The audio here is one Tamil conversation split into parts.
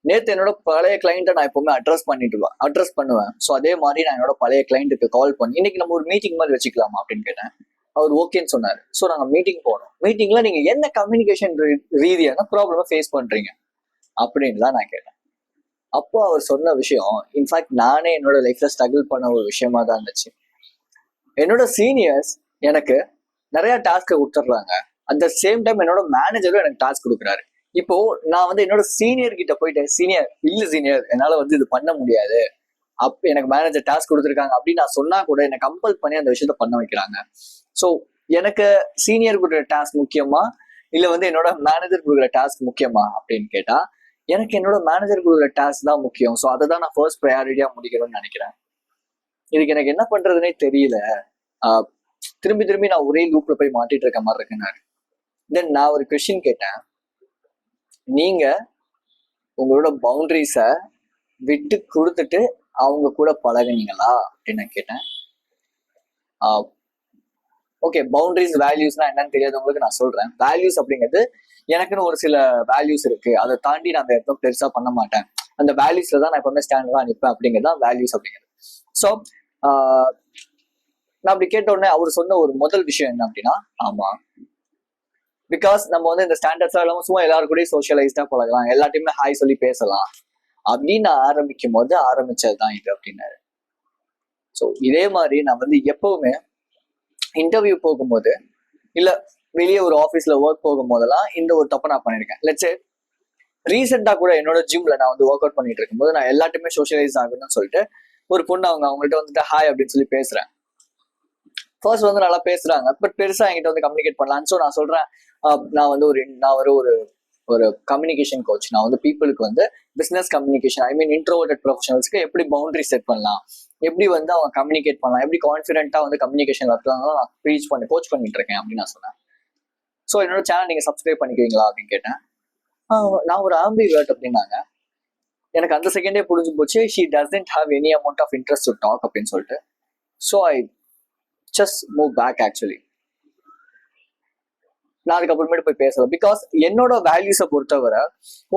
நேற்று என்னோட பழைய கிளைண்ட்டை நான் எப்பவுமே அட்ரஸ் பண்ணுவேன். ஸோ அதே மாதிரி நான் என்னோட பழைய கிளைண்ட்டுக்கு கால் பண்ணி இன்னைக்கு நம்ம ஒரு மீட்டிங் மாதிரி வச்சுக்கலாமா அப்படின்னு கேட்டேன். அவர் ஓகேன்னு சொன்னாரு. ஸோ நாங்கள் மீட்டிங் போனோம். மீட்டிங்ல நீங்க என்ன கம்யூனிகேஷன் ரீதியான ப்ராப்ளமா ஃபேஸ் பண்றீங்க அப்படின்னு தான் நான் கேட்டேன். அப்போ அவர் சொன்ன விஷயம் இன்ஃபேக்ட் நானே என்னோட லைஃப்ல ஸ்ட்ரகிள் பண்ண ஒரு விஷயமா தான் இருந்துச்சு. என்னோட சீனியர்ஸ் எனக்கு நிறைய டாஸ்க்கை கொடுத்துட்றாங்க. அட் த சேம் டைம் என்னோட மேனேஜரும் எனக்கு டாஸ்க் கொடுக்குறாரு. இப்போ நான் வந்து என்னோட சீனியர் கிட்ட போயிட்டு சீனியர் என்னால வந்து இது பண்ண முடியாது, எனக்கு மேனேஜர் டாஸ்க் கொடுத்துருக்காங்க அப்படின்னு நான் சொன்னா கூட என்னை கம்பல் பண்ணி அந்த விஷயத்த பண்ண வைக்கிறாங்க. ஸோ எனக்கு சீனியர் கொடுக்குற டாஸ்க் முக்கியமா இல்ல வந்து என்னோட மேனேஜர் கொடுக்குற டாஸ்க் முக்கியமா அப்படின்னு கேட்டா எனக்கு என்னோட மேனேஜர் கொடுக்குற டாஸ்க் தான் முக்கியம். ஸோ அதை தான் நான் ஃபர்ஸ்ட் ப்ரையாரிட்டியா முடிக்கணும்னு நினைக்கிறேன். இதுக்கு எனக்கு என்ன பண்றதுனே தெரியல. திரும்பி நான் ஒரே லூப்ல போய் மாட்டிட்டு இருக்க மாதிரி இருக்குன்னாரு. தென் நான் ஒரு கொஸ்டின் கேட்டேன், நீங்க உங்களோட பவுண்டரிஸை விட்டு கொடுத்துட்டு அவங்க கூட பழகுனீங்களா அப்படின்னு நான் கேட்டேன். ஓகே, பவுண்டரிஸ் வேல்யூஸ்னா என்னன்னு தெரியாதவங்களுக்கு நான் சொல்றேன். வேல்யூஸ் அப்படிங்கிறது எனக்குன்னு ஒரு சில வேல்யூஸ் இருக்கு, அதை தாண்டி நான் எப்பவும் பெருசா பண்ண மாட்டேன், அந்த வேல்யூஸ்ல தான் நான் எப்பவுமே ஸ்டாண்டர்டா நிற்பேன் அப்படிங்கிறது தான் வேல்யூஸ் அப்படிங்கிறது. ஸோ நான் அப்படி கேட்ட உடனே அவர் சொன்ன ஒரு முதல் விஷயம் என்ன அப்படின்னா, ஆமா, பிகாஸ் நம்ம வந்து இந்த ஸ்டாண்டர்ட்ஸா இல்லாம சும்மா எல்லாரும் கூட சோஷியலைஸ்டா பழகலாம், எல்லாத்தையுமே ஹாய் சொல்லி பேசலாம் அப்படின்னு ஆரம்பிக்கும் போது ஆரம்பிச்சதுதான் இது அப்படின்னாரு. ஸோ இதே மாதிரி நான் வந்து எப்பவுமே இன்டர்வியூ போகும்போது இல்ல வெளியே ஒரு ஆஃபீஸ்ல ஒர்க் போகும்போதெல்லாம் இந்த ஒரு தப்பை நான் பண்ணியிருக்கேன். லெட்ஸ் ரீசெண்டா கூட என்னோட ஜிம்ல நான் வந்து ஒர்க் அவுட் பண்ணிட்டு இருக்கும்போது நான் எல்லாத்தையுமே சோஷியலைஸ் ஆகணும்னு சொல்லிட்டு ஒரு பொண்ணு அவங்கள்ட்ட வந்துட்டு ஹாய் அப்படின்னு சொல்லி பேசுறேன். ஃபர்ஸ்ட் வந்து நல்லா பேசுறாங்க, பட் பெருசா என்கிட்ட வந்து கம்யூனிகேட் பண்ணலான்னு. ஸோ நான் சொல்றேன், நான் வந்து ஒரு கம்யூனிகேஷன் கோச். நான் வந்து பீப்புளுக்கு வந்து பிசினஸ் கம்யூனிகேஷன், ஐ மீன் இன்ட்ரோவர்டட் ப்ரொஃபஷனல்ஸ்க்கு எப்படி பவுண்டரி செட் பண்ணலாம், எப்படி வந்து அவங்க கம்யூனிகேட் பண்ணலாம், எப்படி கான்ஃபிடென்ட்டா வந்து கம்யூனிகேஷன் இருக்கலாம் நான் கோச் பண்ணிட்டு இருக்கேன் அப்படின்னு நான் சொன்னேன். ஸோ என்னோட சேனல் நீங்க சப்ஸ்கிரைப் பண்ணிக்கிறீங்களா அப்படின்னு கேட்டேன். நான் ஒரு ஆம்பிவர்ட் அப்படின்னாங்க. எனக்கு அந்த செகண்டே புரிஞ்சு போச்சு, she doesn't have any amount of interest to talk அப்படின்னு சொல்லிட்டு. So I just move back. Actually நான் அதுக்கப்புறமேட்டு போய் பேசல. பிகாஸ் என்னோட வேல்யூஸை பொறுத்தவரை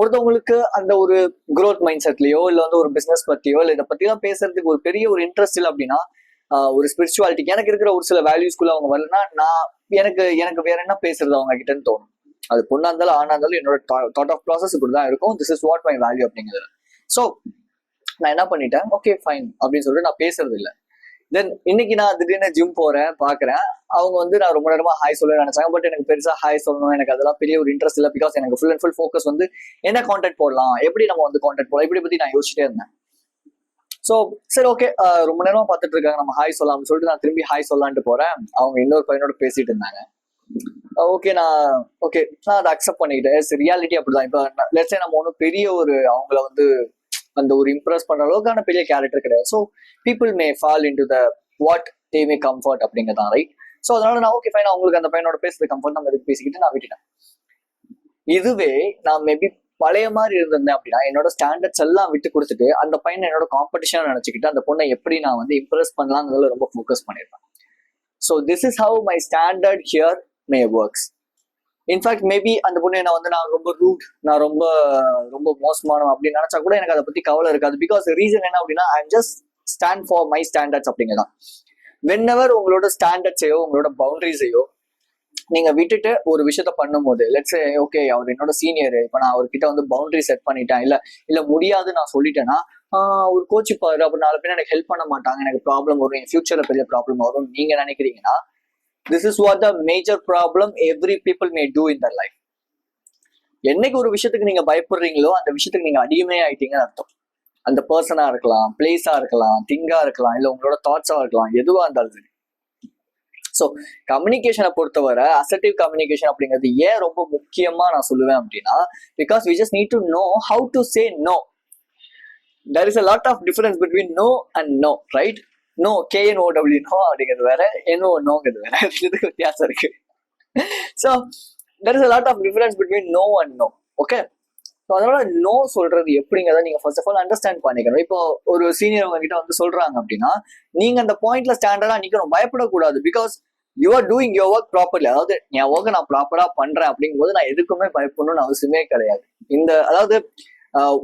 ஒருத்தவங்களுக்கு அந்த ஒரு க்ரோத் மைண்ட் செட்லயோ இல்லை வந்து ஒரு பிசினஸ் பத்தியோ இல்லை இதை பத்திலாம் பேசுறதுக்கு ஒரு பெரிய ஒரு இன்ட்ரெஸ்ட் இல்லை அப்படின்னா, ஒரு ஸ்பிரிச்சுவாலிட்டிக்கு எனக்கு இருக்கிற ஒரு சில வேல்யூஸ்குள்ள அவங்க வரலன்னா நான் எனக்கு வேற என்ன பேசுறது அவங்க கிட்டன்னு தோணும். அது பொண்ணா இருந்தாலும் ஆனா இருந்தாலும் என்னோட தாட் ஆஃப் ப்ராசஸ் இப்படிதான் இருக்கும். This is what my value அப்படிங்கிறது. ஸோ நான் என்ன பண்ணிட்டேன், ஓகே ஃபைன் அப்படின்னு சொல்லிட்டு நான் பேசுறது இல்லை. தென் இன்னைக்கு நான் திடீர்னு ஜிம் போறேன், பாக்குறேன் அவங்க வந்து நான் ரொம்ப நேரமா ஹாய் சொல்ல நினைச்சாங்க. பட் எனக்கு பெருசா ஹாய் சொல்லணும் எனக்கு அதெல்லாம் பெரிய ஒரு இன்ட்ரெஸ்ட் இல்லை. பிகாஸ் எனக்கு ஃபுல் அண்ட் ஃபுல் ஃபோக்கஸ் வந்து என்ன கான்டெக்ட் போடலாம், எப்படி நம்ம வந்து கான்டெக்ட் போடலாம், இப்படி பத்தி நான் யோசிச்சுட்டே இருந்தேன். ஸோ சரி ஓகே, ரொம்ப நேரமா பார்த்துட்டு இருக்காங்க, நம்ம ஹாய் சொல்லலாம்னு சொல்லிட்டு நான் திரும்பி ஹாய் சொல்லலான்ட்டு போறேன். அவங்க இன்னொரு பையனோட பேசிட்டு இருந்தாங்க. நான் அதை அக்செப்ட் பண்ணிக்கிட்டேன். ரியாலிட்டி அப்படிதான். இப்போ லெட்ஸே நம்ம ஒன்றும் பெரிய ஒரு அவங்கள வந்து அந்த ஒரு இம்ப்ரெஸ் பண்ற அளவுக்கான பெரிய கேரக்டர் கிடையாது. So people may fall in to the what they May comfort அப்படிங்கிறதான் ரைட். ஸோ அதனால நான் ஓகே ஃபைன், அவங்களுக்கு அந்த பையனோட பேசுறது கம்ஃபர்ட் நம்ம எதுக்கு பேசிக்கிட்டு நான் விட்டுட்டேன். இதுவே நான் மேபி பழைய மாதிரி இருந்திருந்தேன் அப்படின்னா என்னோட ஸ்டாண்டர்ட்ஸ் எல்லாம் விட்டு கொடுத்துட்டு அந்த பையனை என்னோட காம்படிஷன் நினைச்சுக்கிட்டு அந்த பொண்ணை எப்படி நான் வந்து இம்ப்ரெஸ் பண்ணலாங்கிறதுல ரொம்ப ஃபோக்கஸ் பண்ணிருப்பேன். So this is how my standard here may works. In fact maybe அந்த பொண்ணு என்ன வந்து நான் ரொம்ப ரூட், நான் ரொம்ப ரொம்ப மோசமானவன் அப்படின்னு நினைச்சா கூட எனக்கு அதை பத்தி கவலை இருக்காது. பிகாஸ் ரீசன் என்ன அப்படின்னா I just stand for my standards அப்படிங்கிறதான். வென்எவர் உங்களோட ஸ்டாண்டர்ட்ஸையோ உங்களோட பவுண்டரிஸையோ நீங்க விட்டுட்டு ஒரு விஷயத்த பண்ணும்போது, லெட்ஸ் ஓகே அவர் என்னோட சீனியர், இப்ப நான் அவர்கிட்ட வந்து பவுண்டரி செட் பண்ணிட்டேன், இல்ல முடியாது நான் சொல்லிட்டேன்னா ஒரு கோச்சிப்பாரு, அப்ப நாலு பேர் எனக்கு ஹெல்ப் பண்ண மாட்டாங்க, எனக்கு ப்ராப்ளம் வரும், என் ஃபியூச்சர்ல பெரிய ப்ராப்ளம் வரும் நீங்க நினைக்கிறீங்கன்னா this is what the major problem every people may do in their life. என்னைக்கு ஒரு விஷயத்துக்கு நீங்க பயப்படுறீங்களோ அந்த விஷயத்துக்கு நீங்க அடிமை ஆயிட்டீங்கன்னு அர்த்தம். அந்த பர்சனா இருக்கலாம், பிளேஸா இருக்கலாம், திங்கா இருக்கலாம், இல்ல உங்களோட தாட்ஸா இருக்கலாம், எதுவா இருந்தாலும் சரி. ஸோ கம்யூனிகேஷனை பொறுத்தவரை அசர்ட்டிவ் கம்யூனிகேஷன் அப்படிங்கிறது ஏன் ரொம்ப முக்கியமா நான் சொல்லுவேன் அப்படின்னா, because we just need to know how to say no. There is a lot of difference between no and no, right? No, KNOW no அப்படிங்கிறது வேற, NO வேற, இதுக்கு வித்தியாசம் இருக்கு. So there is a lot of difference between no and no. Okay, so அதனால நோ சொல்றது எப்படிங்கிறத நீங்க ஃபர்ஸ்ட் ஆஃப் ஆல் அண்டர்ஸ்டாண்ட் பண்ணிக்கணும். இப்போ ஒரு சீனியர் உங்ககிட்ட வந்து சொல்றாங்க அப்படின்னா நீங்க அந்த பாயிண்ட்ல ஸ்டாண்டர்டா நிக்கணும், பயப்படக்கூடாது. Because you are doing your work properly. அதாவது என் ஒர்க்கை நான் ப்ராப்பரா பண்றேன் அப்படிங்கும்போது நான் எதுக்குமே பயப்படணும்னு அவசியமே கிடையாது. அதாவது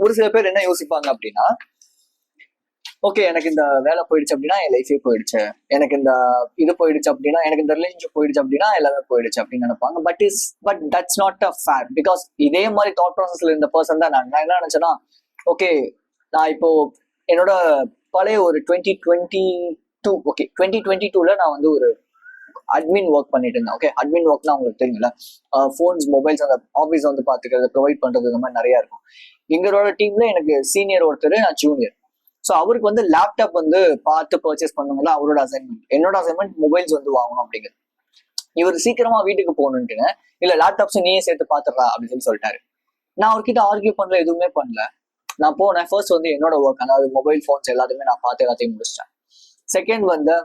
ஒரு சில பேர் என்ன யோசிப்பாங்க அப்படின்னா, ஓகே எனக்கு இந்த வேலை போயிடுச்சு அப்படின்னா என் லைஃபே போயிடுச்சு, எனக்கு இந்த இது போயிடுச்சு அப்படின்னா, எனக்கு இந்த ரிலேஷன்ஷிப் போயிடுச்சு அப்படின்னா எல்லாமே போயிடுச்சு அப்படின்னு நினைப்பாங்க. But that's not a fair. Because இதே மாதிரி தாட் ப்ராசஸ்ல இருந்த பர்சன் தான் நான் என்ன நினைச்சேன்னா, ஓகே நான் இப்போ என்னோட பழைய ஒரு 2022 ஓகே 2022ல நான் வந்து ஒரு அட்மின் ஒர்க் பண்ணிட்டு இருந்தேன். ஓகே அட்மின் ஒர்க்னா உங்களுக்கு தெரியுங்களா, ஃபோன்ஸ் மொபைல்ஸ் அந்த ஆஃபீஸ் வந்து பாத்துக்கிறது, ப்ரொவைட் பண்றது, இந்த மாதிரி நிறைய இருக்கும். எங்களோட டீம்ல எனக்கு சீனியர் ஒருத்தர், நான் ஜூனியர். ஸோ அவருக்கு வந்து லேப்டாப் வந்து பார்த்து பர்ச்சேஸ் பண்ணுங்களா அவரோட அசைன்மெண்ட். என்னோட அசைன்மெண்ட் மொபைல்ஸ் வந்து வாங்கணும் அப்படிங்கிறது. இவர் சீக்கிரமா வீட்டுக்கு போகணுன்ட்டுன்னு, இல்ல லேப்டாப்ஸ் நீயே சேர்த்து பாத்துறா அப்படின்னு சொல்லிட்டாரு. நான் அவர்கிட்ட ஆர்கியூ பண்ணல, எதுவுமே பண்ணல. நான் போனேன். ஃபர்ஸ்ட் வந்து என்னோட ஒர்க், அதாவது மொபைல் ஃபோன்ஸ் எல்லாத்தையுமே நான் பார்த்து எல்லாத்தையும் முடிச்சிட்டேன். செகண்ட் வந்து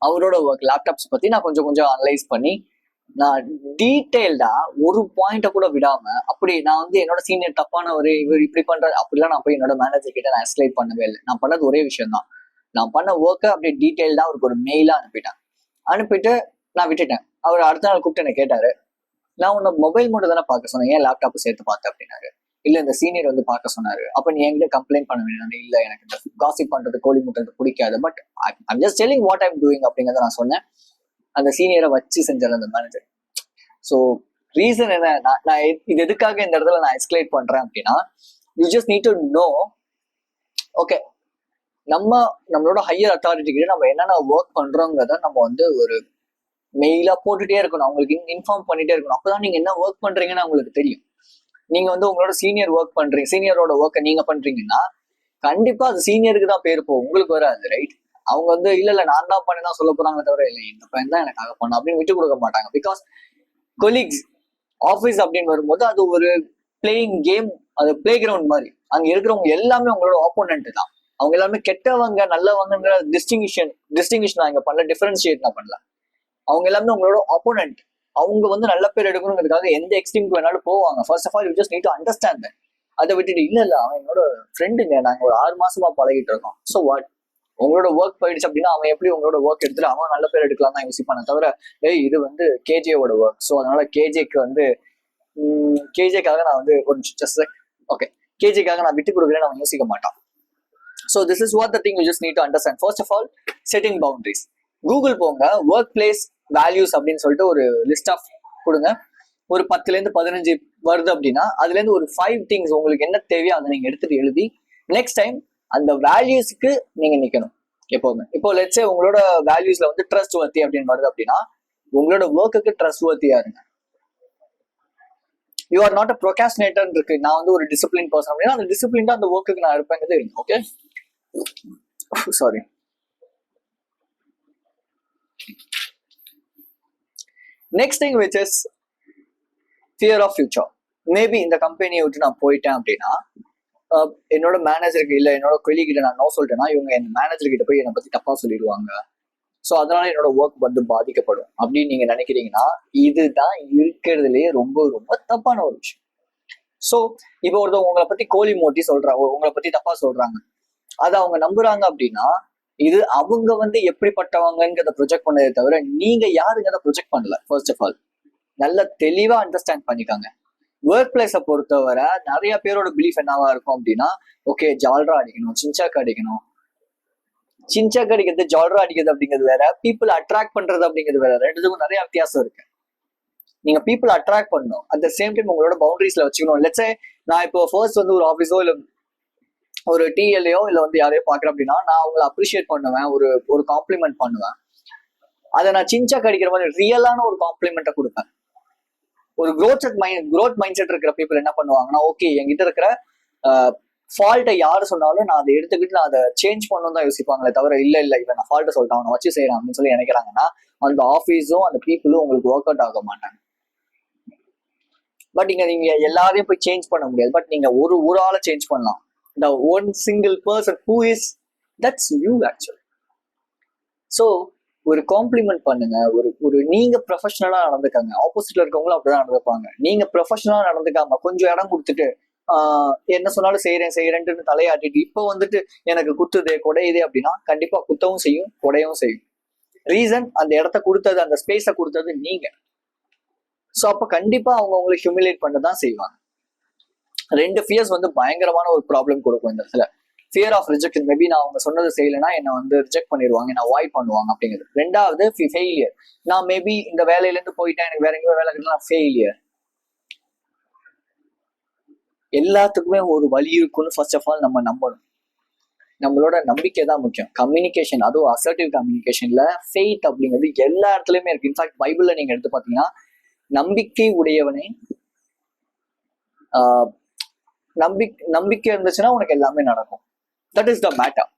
அவரோட ஒர்க் லேப்டாப்ஸ் பத்தி நான் கொஞ்சம் கொஞ்சம் அனலைஸ் பண்ணி, நான் டீட்டெயில்டா ஒரு பாயிண்ட கூட விடாம, அப்படி நான் வந்து என்னோட சீனியர் தப்பானவர், இவர் இப்படி பண்றாரு அப்படிலாம் நான் போய் என்னோட மேனேஜர் கிட்ட நான் எஸ்கலேட் பண்ணவே இல்லை. நான் பண்ணது ஒரே விஷயம் தான், நான் பண்ண ஒர்க்கை அப்படியே டீட்டெயில்டா அவருக்கு ஒரு மெயிலா அனுப்பிட்டு நான் விட்டுட்டேன். அவர் அடுத்த நாள் கூப்பிட்டு என்ன கேட்டாரு, நான் உன்னை மொபைல் மட்டும் தானே பார்க்க சொன்னேன், ஏன் லேப்டாப் சேர்த்து பார்த்தேன் அப்படின்னாரு. இல்ல இந்த சீனியர் வந்து பார்க்க சொன்னாரு, அப்ப நீ என்கிட்ட கம்ப்ளைண்ட் பண்ண வேண்டியது. இல்ல எனக்கு இந்த காசிப் பண்றது, கோழி முட்டுறது பிடிக்காது, but I'm just telling what I'm doing அப்படிங்கிறத நான் சொன்னேன். அந்த சீனியரை வச்சு செஞ்சார் அந்த மேனேஜர். ஸோ ரீசன் என்ன, நான் இது எதுக்காக இந்த இடத்துல நான் எஸ்கலேட் பண்றேன் அப்படின்னா, you just need to know, okay நம்மளோட ஹையர் அத்தாரிட்டி கிட்ட நம்ம என்னென்ன ஒர்க் பண்றோங்கிறத நம்ம வந்து ஒரு மெயிலா போட்டுட்டே இருக்கணும், அவங்களுக்கு இன்ஃபார்ம் பண்ணிட்டே இருக்கணும். அப்பதான் நீங்க என்ன ஒர்க் பண்றீங்கன்னு அவங்களுக்கு தெரியும். நீங்க வந்து உங்களோட சீனியர் ஒர்க் பண்றீங்க, சீனியரோட ஒர்க்கை நீங்க பண்றீங்கன்னா கண்டிப்பா அது சீனியருக்கு தான் பேர் போகும், உங்களுக்கு வராது, ரைட்? அவங்க வந்து இல்ல நான் தான் பண்ணி தான் சொல்ல போறாங்களே தவிர, இல்லை இந்த பையன் தான் எனக்காக பண்ண அப்படின்னு விட்டு கொடுக்க மாட்டாங்க. பிகாஸ் கொலீக்ஸ் ஆஃபீஸ் அப்படின்னு வரும்போது அது ஒரு பிளேயிங் கேம், அது பிளே கிரவுண்ட் மாதிரி. அங்க இருக்கிறவங்க எல்லாமே உங்களோட ஆப்போனன்ட் தான். அவங்க எல்லாமே கெட்டவங்க நல்லவங்கிற டிஸ்டிங்ஷன் நான் இங்க பண்ணல, டிஃபரன்ஷியேட் நான் பண்ணல. அவங்க எல்லாமே உங்களோட ஆப்போனன்ட். அவங்க வந்து நல்ல பேர் எடுக்கணுங்கிறதுக்காக எந்த எக்ஸ்ட்ரீம்க்கு வேணாலும் போவாங்க. First of all you just need to understand that. அதை விட்டுட்டு இல்ல அவன் என்னோட ஃப்ரெண்டுங்க, நாங்க ஒரு 6 மாசமா பழகிட்டு இருக்கோம், ஸோ வாட், உங்களோட ஒர்க் போயிடுச்சு அப்படின்னா அவன் எப்படி உங்களோட ஒர்க் எடுத்துட்டு அவன் நல்ல பேர் எடுக்கலாம் தான் யோசிப்பானே தவிர, இது வந்து கேஜேவோட ஒர்க், ஸோ அதனால கேஜேக்கு வந்து கேஜேக்காக நான் வந்து ஒரு ஜஸ்ட் ஓகே கேஜேக்காக நான் விட்டு கொடுக்குறேன்னு அவன் யோசிக்க மாட்டான். So this is what the thing you just need to understand. First of all setting boundaries. Google போங்க, ஒர்க் பிளேஸ் வேல்யூஸ் அப்படின்னு சொல்லிட்டு ஒரு லிஸ்ட் ஆஃப் கொடுங்க. ஒரு 10-15 வருது அப்படின்னா அதுல இருந்து ஒரு 5 திங்ஸ் உங்களுக்கு என்ன தேவையோ அதை நீங்க எடுத்துட்டு எழுதி நெக்ஸ்ட் டைம் அந்த வேல்யூஸ்க்கு நீங்க நிக்கணும் எப்பவுமே. இப்போ லெட்ஸ் சே உங்களோட வேல்யூஸ்ல வந்து ட்ரஸ்ட் வர்த்தி அப்படின்னு வருது அப்படின்னா உங்களோட ஒர்க்குக்கு ட்ரஸ்ட் வர்த்தியா இருங்க. யூ ஆர் நாட் அ ப்ரொகாஸ்டினேட்டர் இருக்கு, நான் வந்து ஒரு டிசிப்ளின் பர்சன் அப்படின்னா அந்த டிசிப்ளின் தான் அந்த ஒர்க்குக்கு நான் இருப்பேங்கிறது இருங்க. Okay sorry. Next thing which is fear of future. Maybe இந்த கம்பெனியை விட்டு நான் போயிட்டேன் அப்படின்னா என்னோட மேனேஜருக்கு இல்லை என்னோட கொலீக் கிட்ட நான் நோ சொல்லிட்டேன்னா இவங்க என் மேனேஜர் கிட்ட போய் என்னை பத்தி தப்பா சொல்லிடுவாங்க, ஸோ அதனால என்னோட ஒர்க் வந்து பாதிக்கப்படும் அப்படின்னு நீங்க நினைக்கிறீங்கன்னா இதுதான் இருக்கிறதுலயே ரொம்ப ரொம்ப தப்பான ஒரு விஷயம். ஸோ இப்போ ஒருத்தவங்க உங்களை பத்தி கோழி மோட்டி சொல்றாங்க, உங்களை பத்தி தப்பா சொல்றாங்க, அதை அவங்க நம்புறாங்க அப்படின்னா இது அவங்க வந்து எப்படிப்பட்டவங்கிறத ப்ரொஜெக்ட் பண்ணதே தவிர நீங்க யாருங்கிறத ப்ரொஜெக்ட் பண்ணல. ஃபர்ஸ்ட் ஆஃப் ஆல் நல்ல தெளிவா அண்டர்ஸ்டாண்ட் பண்ணிக்காங்க. ஒர்க் பிளேஸை பொறுத்தவரை நிறைய பேரோட பிலீஃப் என்னவா இருக்கும் அப்படின்னா, ஓகே ஜால்ரா அடிக்கணும், சின்சாக் அடிக்கணும். சின்சாக் அடிக்கிறது ஜால்ரா அடிக்கிறது அப்படிங்கிறது வேற, பீப்புள் அட்ராக்ட் பண்றது அப்படிங்கிறது வேற. ரெண்டுத்துக்கும் நிறைய வித்தியாசம் இருக்கு. நீங்க பீப்புள் அட்ராக்ட் பண்ணணும், அட் த சேம் டைம் உங்களோட பவுண்டரிஸ்ல வச்சுக்கணும். லெட்ஸ் சே நான் இப்போ ஃபர்ஸ்ட் வந்து ஒரு ஆஃபீஸோ இல்லை ஒரு டிஎல்ஏயோ இல்லை வந்து யாரையோ பாக்குறேன் அப்படின்னா நான் அவங்களை அப்ரிஷியேட் பண்ணுவேன், ஒரு காம்ப்ளிமெண்ட் பண்ணுவேன். அதை நான் சின்சாக் அடிக்கிற மாதிரி ரியலான ஒரு காம்ப்ளிமெண்ட்டை கொடுப்பேன். ஒரு க்ரோத் மைண்ட் செட் இருக்கிற பீப்புள் என்ன பண்ணுவாங்கன்னா, ஓகே என்கிட்ட இருக்கிற ஃபால்ட்டை யாரு சொன்னாலும் நான் அதை எடுத்துக்கிட்டு நான் அதை சேஞ்ச் பண்ணணும் தான் யோசிப்பாங்களே தவிர இல்ல இவன் நான் ஃபால்ட்டை சொல்லிட்டான் அவனை வச்சு செய்யறான் அப்படின்னு சொல்லி நினைக்கிறாங்கன்னா அந்த ஆஃபீஸும் அந்த பீப்புளும் உங்களுக்கு ஒர்க் அவுட் ஆக மாட்டாங்க. பட் நீங்க எல்லாரையும் போய் சேஞ்ச் பண்ண முடியாது, பட் நீங்க ஒரு ஆளை சேஞ்ச் பண்ணலாம். the one single person who is that's you actually. so ஒரு காம்ப்ளிமெண்ட் பண்ணுங்க, ஒரு நீங்க ப்ரொஃபஷனலா நடந்துக்காங்க. ஆப்போசிட்ல இருக்கவங்களும் அப்படிதான் நடந்துப்பாங்க. நீங்க ப்ரொஃபஷனலா நடந்துக்காம கொஞ்சம் இடம் கொடுத்துட்டு என்ன சொன்னாலும் செய்யறேன்ட்டு தலையாட்டிட்டு இப்போ வந்துட்டு எனக்கு குத்துதே கொடையுதே அப்படின்னா கண்டிப்பா குத்தவும் செய்யும் கொடையவும் செய்யும். ரீசன் அந்த இடத்த கொடுத்தது, அந்த ஸ்பேஸை கொடுத்தது நீங்க. ஸோ அப்ப கண்டிப்பா அவங்க உங்களை ஹியூமிலேட் பண்ணதான் செய்வாங்க. 2 ஃபியர்ஸ் வந்து பயங்கரமான ஒரு ப்ராப்ளம் கொடுக்கும் இந்த இடத்துல. ஃபியர் ஆஃப் ரிஜெக்ஷன், மேபி நான் அவங்க சொன்னது செய்யலைன்னா என்னை வந்து ரிஜெக்ட் பண்ணிடுவாங்க, என்ன அவாய்ட் பண்ணுவாங்க அப்படிங்கிறது. 2வது ஃபெயிலியர், நான் மேபி இந்த வேலையிலேருந்து போயிட்டேன், எனக்கு வேற எங்கேயோ வேலை கிடைக்கலாம், ஃபெயிலியர். எல்லாத்துக்குமே ஒரு வழி இருக்குன்னு ஃபர்ஸ்ட் ஆஃப் ஆல் நம்ம நம்பணும். நம்மளோட நம்பிக்கை தான் முக்கியம். கம்யூனிகேஷன், அதுவும் அசர்ட்டிவ் கம்யூனிகேஷன்ல ஃபெய்த் அப்படிங்கிறது எல்லா இடத்துலயுமே இருக்கு. இன்ஃபேக்ட் பைபிள்ல நீங்க எடுத்து பாத்தீங்கன்னா, நம்பிக்கை உடையவனே நம்பிக்கை இருந்துச்சுன்னா உனக்கு எல்லாமே நடக்கும். That is the matter.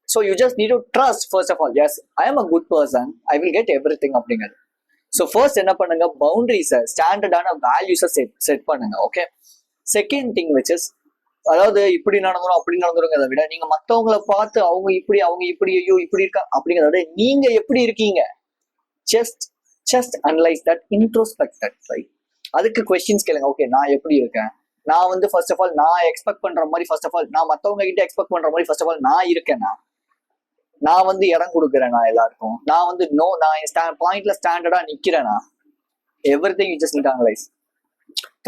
So you just need to trust first of all. Yes, I am a good person, I will get everything அப்படிங்கிறது. ஸோ ஃபர்ஸ்ட் என்ன பண்ணுங்க, பவுண்டரிஸை, ஸ்டாண்டர்டான வேல்யூஸை செட் பண்ணுங்க. Okay. Second thing which is, அதாவது இப்படி நடந்துரும் அப்படி நடந்துருங்கிறத விட, நீங்க மற்றவங்களை பார்த்து அவங்க இப்படி ஐயோ இப்படி இருக்கா அப்படிங்கிறத விட நீங்க எப்படி இருக்கீங்க, just analyse that, introspect, right? அதுக்கு கொஸ்டின்ஸ் கேளுங்க. ஓகே, நான் எப்படி இருக்கேன், நான் வந்து ஃபர்ஸ்ட் ஆஃப் ஆல் நான் எக்ஸ்பெக்ட் பண்ற மாதிரி, ஃபர்ஸ்ட் ஆஃப் ஆல் நான் மற்றவங்க கிட்ட எக்ஸ்பெக்ட் பண்ற மாதிரி ஃபர்ஸ்ட் ஆஃப் ஆல் நான் இருக்கேன்னா, நான் வந்து இடம் கொடுக்குறேன் நான் எல்லாருக்கும், நான் வந்து நான் பாயிண்ட்ல ஸ்டாண்டர்டா நிக்கிறேனா, everything you just need analyse.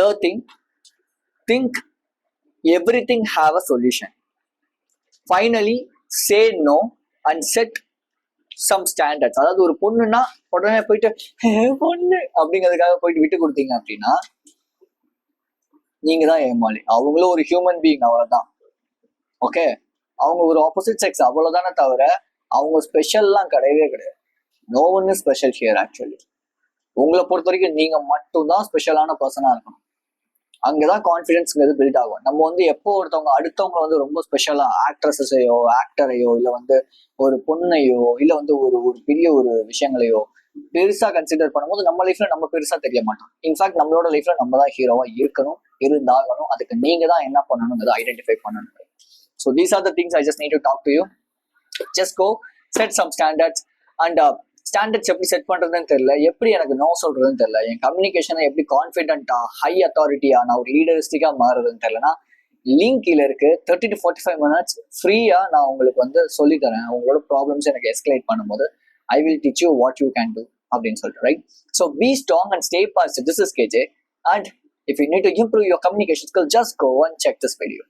Third thing, think everything have a solution. Finally, say no and set some standards. அதாவது ஒரு பொண்ணுன்னா உடனே போயிட்டு பொண்ணு அப்படிங்கிறதுக்காக போயிட்டு விட்டு கொடுத்தீங்க அப்படின்னா நீங்க தான் ஏமாளி. அவங்களும் ஒரு ஹியூமன் பீயிங், அவ்வளவுதான். ஓகே, அவங்க ஒரு ஆப்போசிட் செக்ஸ், அவ்வளவுதானே தவிர அவங்க ஸ்பெஷல்லாம் கிடையவே கிடையாது. No one is special here. Actually உங்களை பொறுத்த வரைக்கும் நீங்க மட்டும்தான் ஸ்பெஷலான பர்சனா இருக்கணும். அங்கதான் கான்ஃபிடன்ஸ்ங்கிறது பில்ட் ஆகும். நம்ம வந்து எப்போ ஒருத்தவங்க அடுத்தவங்க வந்து ரொம்ப ஸ்பெஷலா ஆக்ட்ரஸையோ ஆக்டரையோ இல்லை வந்து ஒரு பொண்ணையோ இல்லை வந்து ஒரு பெரிய ஒரு விஷயங்களையோ பெருசா கன்சிடர் பண்ணும்போது நம்ம லைஃப்ல நம்ம பெருசா தெரிய மாட்டோம். இன்ஃபேக்ட் நம்மளோட லைஃப்ல நம்ம தான் ஹீரோவா இருக்கணும், இருந்தாகணும். அதுக்கு நீங்க தான் என்ன பண்ணணுங்கிறத ஐடென்டிஃபை பண்ணணும். So these are the things I just need to talk to you. Just go set some standards. And standards எப்படி செட் பண்றதுன்னு தெரியல, எப்படி எனக்கு நோ சொல்றதுன்னு தெரியல, என் கம்யூனிகேஷனை எப்படி கான்ஃபிடென்ட்டா ஹை அத்தாரிட்டியா நான் ஒரு லீடரிஸ்டிக்கா மாறுறதுன்னு தெரியலனா, லிங்க் கீழே இருக்கு. 30 to 45 minutes ஃப்ரீயா நான் உங்களுக்கு வந்து சொல்லி தரேன். உங்களோட ப்ராப்ளம்ஸ் எனக்கு எஸ்கலேட் பண்ணும்போது I will teach you what you can do அப்படின்னு சொல்லிட்டு, right? So be strong and stay positive. This is KJ, and if you need to improve your communication skills, just go and check this video.